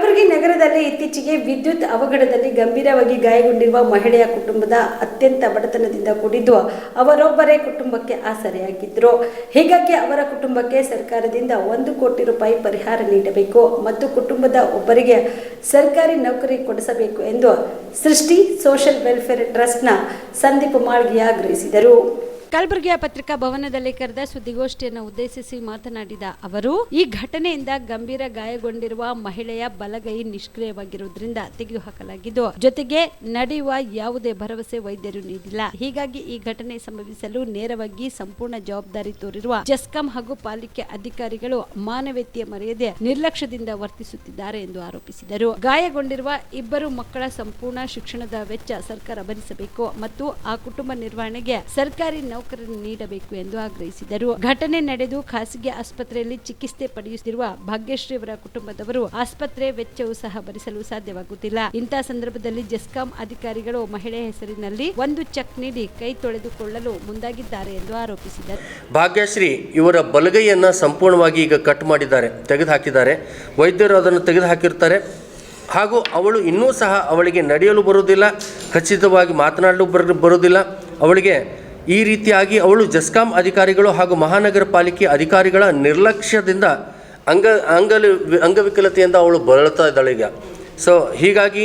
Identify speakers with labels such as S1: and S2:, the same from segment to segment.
S1: ಕಲಬುರಗಿ ನಗರದಲ್ಲಿ ಇತ್ತೀಚೆಗೆ ವಿದ್ಯುತ್ ಅವಘಡದಲ್ಲಿ ಗಂಭೀರವಾಗಿ ಗಾಯಗೊಂಡಿರುವ ಮಹಿಳೆಯ ಕುಟುಂಬದ ಅತ್ಯಂತ ಬಡತನದಿಂದ ಕೂಡಿದ್ದು ಅವರೊಬ್ಬರೇ ಕುಟುಂಬಕ್ಕೆ ಆಸರೆಯಾಗಿದ್ದರು. ಹೀಗಾಗಿ ಅವರ ಕುಟುಂಬಕ್ಕೆ ಸರ್ಕಾರದಿಂದ 1 ಕೋಟಿ ರೂಪಾಯಿ ಪರಿಹಾರ ನೀಡಬೇಕು ಮತ್ತು ಕುಟುಂಬದ ಒಬ್ಬರಿಗೆ ಸರ್ಕಾರಿ ನೌಕರಿ ಕೊಡಿಸಬೇಕು ಎಂದು ಸೃಷ್ಟಿ ಸೋಷಿಯಲ್ ವೆಲ್ಫೇರ್ ಟ್ರಸ್ಟ್ನ ಸಂದೀಪ್ ಮಾಳ್ಗಿಯ ಆಗ್ರಹಿಸಿದರು. ಕಲಬುರಗಿಯ ಪತ್ರಿಕಾ ಭವನದಲ್ಲಿ ಕರೆದ ಸುದ್ದಿಗೋಷ್ಠಿಯನ್ನು ಉದ್ದೇಶಿಸಿ ಮಾತನಾಡಿದ ಅವರು, ಈ ಘಟನೆಯಿಂದ ಗಂಭೀರ ಗಾಯಗೊಂಡಿರುವ ಮಹಿಳೆಯ ಬಲಗೈ ನಿಷ್ಕ್ರಿಯವಾಗಿರುವುದರಿಂದ ತೆಗೆದುಹಾಕಲಾಗಿದ್ದು, ಜೊತೆಗೆ ನಡೆಯುವ ಯಾವುದೇ ಭರವಸೆ ವೈದ್ಯರು ನೀಡಿಲ್ಲ. ಹೀಗಾಗಿ ಈ ಘಟನೆ ಸಂಭವಿಸಲು ನೇರವಾಗಿ ಸಂಪೂರ್ಣ ಜವಾಬ್ದಾರಿ ತೋರಿರುವ ಜೆಸ್ಕಾಂ ಹಾಗೂ ಪಾಲಿಕೆ ಅಧಿಕಾರಿಗಳು ಮಾನವೀಯತೆ ಮರೆಯದೆ ನಿರ್ಲಕ್ಷ್ಯದಿಂದ ವರ್ತಿಸುತ್ತಿದ್ದಾರೆ ಎಂದು ಆರೋಪಿಸಿದರು. ಗಾಯಗೊಂಡಿರುವ ಇಬ್ಬರು ಮಕ್ಕಳ ಸಂಪೂರ್ಣ ಶಿಕ್ಷಣದ ವೆಚ್ಚ ಸರ್ಕಾರ ಭರಿಸಬೇಕು ಮತ್ತು ಆ ಕುಟುಂಬ ನಿರ್ವಹಣೆಗೆ ಸರ್ಕಾರಿ ನೌಕರಿ ನೀಡಬೇಕು ಎಂದು ಆಗ್ರಹಿಸಿದರು. ಘಟನೆ ನಡೆದು ಖಾಸಗಿ ಆಸ್ಪತ್ರೆಯಲ್ಲಿ ಚಿಕಿತ್ಸೆ ಪಡೆಯುತ್ತಿರುವ ಭಾಗ್ಯಶ್ರೀ ಅವರ ಕುಟುಂಬದವರು ಆಸ್ಪತ್ರೆ ವೆಚ್ಚವೂ ಸಹ ಭರಿಸಲು ಸಾಧ್ಯವಾಗುತ್ತಿಲ್ಲ. ಇಂತಹ ಸಂದರ್ಭದಲ್ಲಿ ಜೆಸ್ಕಾಂ ಅಧಿಕಾರಿಗಳು ಮಹಿಳೆಯ ಹೆಸರಿನಲ್ಲಿ 1 ಚೆಕ್ ನೀಡಿ ಕೈ ತೊಳೆದುಕೊಳ್ಳಲು ಮುಂದಾಗಿದ್ದಾರೆ ಎಂದು ಆರೋಪಿಸಿದರು.
S2: ಭಾಗ್ಯಶ್ರೀ ಇವರ ಬಲಗೈಯನ್ನ ಸಂಪೂರ್ಣವಾಗಿ ಈಗ ಕಟ್ ಮಾಡಿದ್ದಾರೆ, ತೆಗೆದುಹಾಕಿದ್ದಾರೆ. ವೈದ್ಯರು ಅದನ್ನು ತೆಗೆದುಹಾಕಿರ್ತಾರೆ ಹಾಗೂ ಅವಳು ಇನ್ನೂ ಸಹ ಅವಳಿಗೆ ನಡೆಯಲು ಬರುವುದಿಲ್ಲ, ಖಚಿತವಾಗಿ ಮಾತನಾಡಲು ಬರುವುದಿಲ್ಲ. ಅವಳಿಗೆ ಈ ರೀತಿಯಾಗಿ ಅವಳು ಜೆಸ್ಕಾಂ ಅಧಿಕಾರಿಗಳು ಹಾಗೂ ಮಹಾನಗರ ಪಾಲಿಕೆ ಅಧಿಕಾರಿಗಳ ನಿರ್ಲಕ್ಷ್ಯದಿಂದ ಅಂಗವಿಕಲತೆಯಿಂದ ಅವಳು ಬಳಲ್ತಾ ಇದ್ದಾಳೆ ಈಗ. ಸೊ ಹೀಗಾಗಿ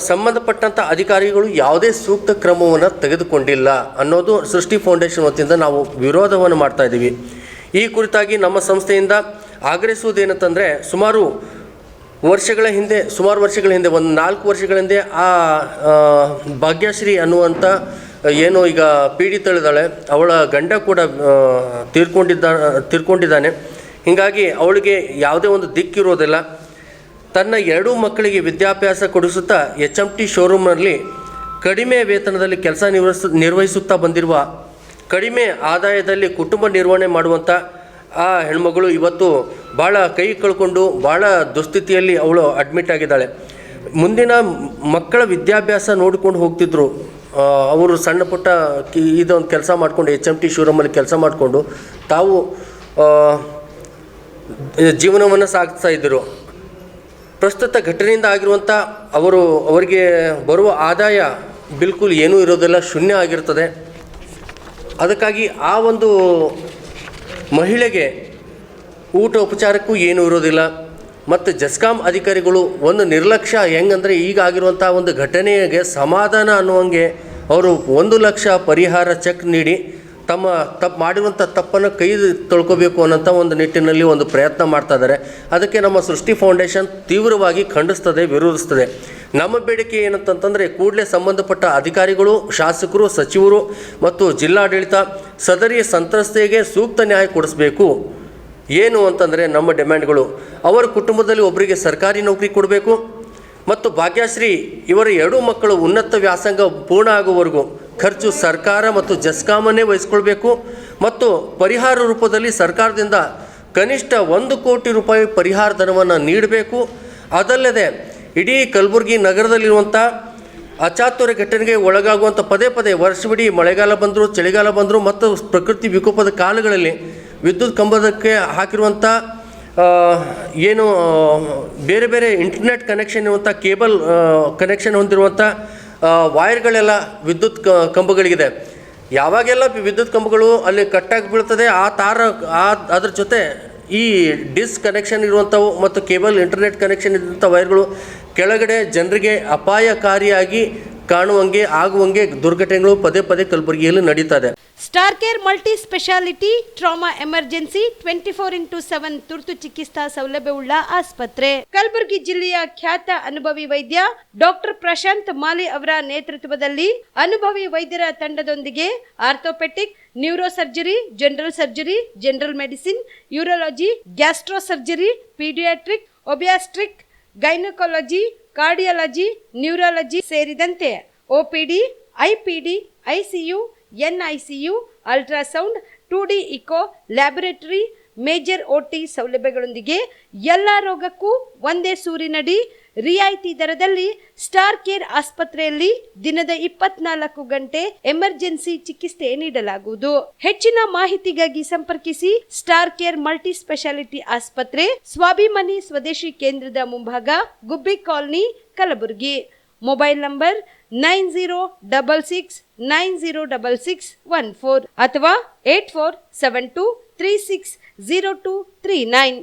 S2: ಸಂಬಂಧಪಟ್ಟಂಥ ಅಧಿಕಾರಿಗಳು ಯಾವುದೇ ಸೂಕ್ತ ಕ್ರಮವನ್ನು ತೆಗೆದುಕೊಂಡಿಲ್ಲ ಅನ್ನೋದು ಸೃಷ್ಟಿ ಫೌಂಡೇಶನ್ ವತಿಯಿಂದ ನಾವು ವಿರೋಧವನ್ನು ಮಾಡ್ತಾ ಇದ್ದೀವಿ. ಈ ಕುರಿತಾಗಿ ನಮ್ಮ ಸಂಸ್ಥೆಯಿಂದ ಆಗ್ರಹಿಸುವುದೇನಂತಂದರೆ, ಸುಮಾರು ವರ್ಷಗಳ ಹಿಂದೆ ಒಂದು 4 ವರ್ಷಗಳ ಹಿಂದೆ ಆ ಭಾಗ್ಯಶ್ರೀ ಅನ್ನುವಂಥ ಏನು ಈಗ ಪೀಡಿತಳಿದ್ದಾಳೆ, ಅವಳ ಗಂಡ ಕೂಡ ತೀರ್ಕೊಂಡಿದ್ದಾನೆ. ಹೀಗಾಗಿ ಅವಳಿಗೆ ಯಾವುದೇ ಒಂದು ದಿಕ್ಕಿರೋದಿಲ್ಲ. ತನ್ನ 2 ಮಕ್ಕಳಿಗೆ ವಿದ್ಯಾಭ್ಯಾಸ ಕೊಡಿಸುತ್ತಾ HMT ಶೋರೂಮ್ನಲ್ಲಿ ಕಡಿಮೆ ವೇತನದಲ್ಲಿ ಕೆಲಸ ನಿರ್ವಹಿಸುತ್ತಾ ಬಂದಿರುವ, ಕಡಿಮೆ ಆದಾಯದಲ್ಲಿ ಕುಟುಂಬ ನಿರ್ವಹಣೆ ಮಾಡುವಂಥ ಆ ಹೆಣ್ಮಗಳು ಇವತ್ತು ಭಾಳ ಕೈ ಕಳ್ಕೊಂಡು ಭಾಳ ದುಸ್ಥಿತಿಯಲ್ಲಿ ಅವಳು ಅಡ್ಮಿಟ್ ಆಗಿದ್ದಾಳೆ. ಮುಂದಿನ ಮಕ್ಕಳ ವಿದ್ಯಾಭ್ಯಾಸ ನೋಡಿಕೊಂಡು ಹೋಗ್ತಿದ್ರು. ಅವರು ಸಣ್ಣ ಪುಟ್ಟ ಇದೊಂದು ಕೆಲಸ ಮಾಡಿಕೊಂಡು HMT ಶೋರೂಮಲ್ಲಿ ಕೆಲಸ ಮಾಡಿಕೊಂಡು ತಾವು ಜೀವನವನ್ನು ಸಾಗಿಸ್ತಾ ಇದ್ದರು. ಪ್ರಸ್ತುತ ಘಟನೆಯಿಂದ ಆಗಿರುವಂಥ ಅವರಿಗೆ ಬರುವ ಆದಾಯ ಬಿಲ್ಕುಲ್ ಏನೂ ಇರೋದಿಲ್ಲ, ಶೂನ್ಯ ಆಗಿರ್ತದೆ. ಅದಕ್ಕಾಗಿ ಆ ಒಂದು ಮಹಿಳೆಗೆ ಊಟ ಉಪಚಾರಕ್ಕೂ ಏನೂ ಇರೋದಿಲ್ಲ. ಮತ್ತು ಜೆಸ್ಕಾಂ ಅಧಿಕಾರಿಗಳು ಒಂದು ನಿರ್ಲಕ್ಷ್ಯ, ಹೆಂಗಂದರೆ ಈಗ ಆಗಿರುವಂಥ ಒಂದು ಘಟನೆಗೆ ಸಮಾಧಾನ ಅನ್ನುವಂಗೆ ಅವರು 1 ಲಕ್ಷ ಪರಿಹಾರ ಚೆಕ್ ನೀಡಿ ತಮ್ಮ ಮಾಡಿರುವಂಥ ತಪ್ಪನ್ನು ಕೈ ತೊಳ್ಕೋಬೇಕು ಅನ್ನೋಂಥ ಒಂದು ನಿಟ್ಟಿನಲ್ಲಿ ಒಂದು ಪ್ರಯತ್ನ ಮಾಡ್ತಾ ಇದ್ದಾರೆ. ಅದಕ್ಕೆ ನಮ್ಮ ಸೃಷ್ಟಿ ಫೌಂಡೇಶನ್ ತೀವ್ರವಾಗಿ ಖಂಡಿಸ್ತದೆ, ವಿರೋಧಿಸ್ತದೆ. ನಮ್ಮ ಬೇಡಿಕೆ ಏನಂತಂತಂದರೆ, ಕೂಡಲೇ ಸಂಬಂಧಪಟ್ಟ ಅಧಿಕಾರಿಗಳು, ಶಾಸಕರು, ಸಚಿವರು ಮತ್ತು ಜಿಲ್ಲಾಡಳಿತ ಸದರಿ ಸಂತ್ರಸ್ತೆಗೆ ಸೂಕ್ತ ನ್ಯಾಯ ಕೊಡಿಸಬೇಕು. ಏನು ಅಂತಂದರೆ ನಮ್ಮ ಡಿಮ್ಯಾಂಡ್ಗಳು, ಅವರ ಕುಟುಂಬದಲ್ಲಿ ಒಬ್ಬರಿಗೆ ಸರ್ಕಾರಿ ನೌಕರಿ ಕೊಡಬೇಕು ಮತ್ತು ಭಾಗ್ಯಶ್ರೀ ಇವರ 2 ಮಕ್ಕಳು ಉನ್ನತ ವ್ಯಾಸಂಗ ಪೂರ್ಣ ಆಗುವವರೆಗೂ ಖರ್ಚು ಸರ್ಕಾರ ಮತ್ತು ಜೆಸ್ಕಾಮನ್ನೇ ವಹಿಸ್ಕೊಳ್ಬೇಕು ಮತ್ತು ಪರಿಹಾರ ರೂಪದಲ್ಲಿ ಸರ್ಕಾರದಿಂದ ಕನಿಷ್ಠ 1 ಕೋಟಿ ರೂಪಾಯಿ ಪರಿಹಾರ ಧನವನ್ನು ನೀಡಬೇಕು. ಅದಲ್ಲದೆ ಇಡೀ ಕಲಬುರಗಿ ನಗರದಲ್ಲಿರುವಂಥ ಅಚಾತುರ್ಯ ಘಟನೆಗೆ ಒಳಗಾಗುವಂಥ ಪದೇ ವರ್ಷವಿಡೀ ಮಳೆಗಾಲ ಬಂದರೂ, ಚಳಿಗಾಲ ಬಂದರೂ ಮತ್ತು ಪ್ರಕೃತಿ ವಿಕೋಪದ ಕಾಲಗಳಲ್ಲಿ ವಿದ್ಯುತ್ ಕಂಬದಕ್ಕೆ ಹಾಕಿರುವಂಥ ಏನು ಬೇರೆ ಇಂಟರ್ನೆಟ್ ಕನೆಕ್ಷನ್ ಇರುವಂಥ ಕೇಬಲ್ ಕನೆಕ್ಷನ್ ಹೊಂದಿರುವಂಥ ವೈರ್ಗಳೆಲ್ಲ ವಿದ್ಯುತ್ ಕಂಬಗಳಿಗಿದೆ. ಯಾವಾಗೆಲ್ಲ ವಿದ್ಯುತ್ ಕಂಬಗಳು ಅಲ್ಲಿ ಕಟ್ಟಾಗಿ ಬೀಳ್ತದೆ, ಅದ್ರ ಜೊತೆ ಈ ಡಿಸ್ ಕನೆಕ್ಷನ್ ಇರುವಂಥವು ಮತ್ತು ಕೇಬಲ್ ಇಂಟರ್ನೆಟ್ ಕನೆಕ್ಷನ್ ಇರುವಂಥ ವೈರ್ಗಳು ಕೆಳಗಡೆ ಜನರಿಗೆ ಅಪಾಯಕಾರಿಯಾಗಿ ಆಗುವಂಗೆ ದುರ್ಘಟನೆಗಳು ಪದೇ ಕಲಬುರಗಿಯಲ್ಲಿ ನಡೀತಾ ಇದೆ.
S1: Star care multi speciality trauma emergency 24x7 ತುರ್ತು ಚಿಕಿತ್ಸಾ ಸೌಲಭ್ಯವುಳ್ಳ ಆಸ್ಪತ್ರೆ. ಕಲಬುರಗಿ ಜಿಲ್ಲೆಯ ಖ್ಯಾತ ಅನುಭವಿ ವೈದ್ಯ ಡಾಕ್ಟರ್ ಪ್ರಶಾಂತ್ ಮಾಲಿ ಅವರ ನೇತೃತ್ವದಲ್ಲಿ ಅನುಭವಿ ವೈದ್ಯರ ತಂಡದೊಂದಿಗೆ orthopaedic, neuro surgery, general medicine, urology, gastro surgery, paediatric, obstetric, gynaecology, cardiology, neurology ಸೇರಿದಂತೆ OPD, IPD, ICU, NICU, ultrasound, 2D echo, laboratory, major OT ಸೌಲಭ್ಯಗಳೊಂದಿಗೆ ಎಲ್ಲ ರೋಗಕ್ಕೂ ಒಂದೇ ಸೂರಿನಡಿ ರಿಯಾಯಿತಿ ದರದಲ್ಲಿ ಸ್ಟಾರ್ ಕೇರ್ ಆಸ್ಪತ್ರೆಯಲ್ಲಿ ದಿನದ 24 ಗಂಟೆ ಎಮರ್ಜೆನ್ಸಿ ಚಿಕಿತ್ಸೆ ನೀಡಲಾಗುವುದು. ಹೆಚ್ಚಿನ ಮಾಹಿತಿಗಾಗಿ ಸಂಪರ್ಕಿಸಿ ಸ್ಟಾರ್ ಕೇರ್ ಮಲ್ಟಿ ಸ್ಪೆಷಾಲಿಟಿ ಆಸ್ಪತ್ರೆ, ಸ್ವಾಭಿಮಾನಿ ಸ್ವದೇಶಿ ಕೇಂದ್ರದ ಮುಂಭಾಗ, ಗುಬ್ಬಿ ಕಾಲನಿ, ಕಲಬುರಗಿ. ಮೊಬೈಲ್ ನಂಬರ್ 9066906614 ಅಥವಾ 8472360239.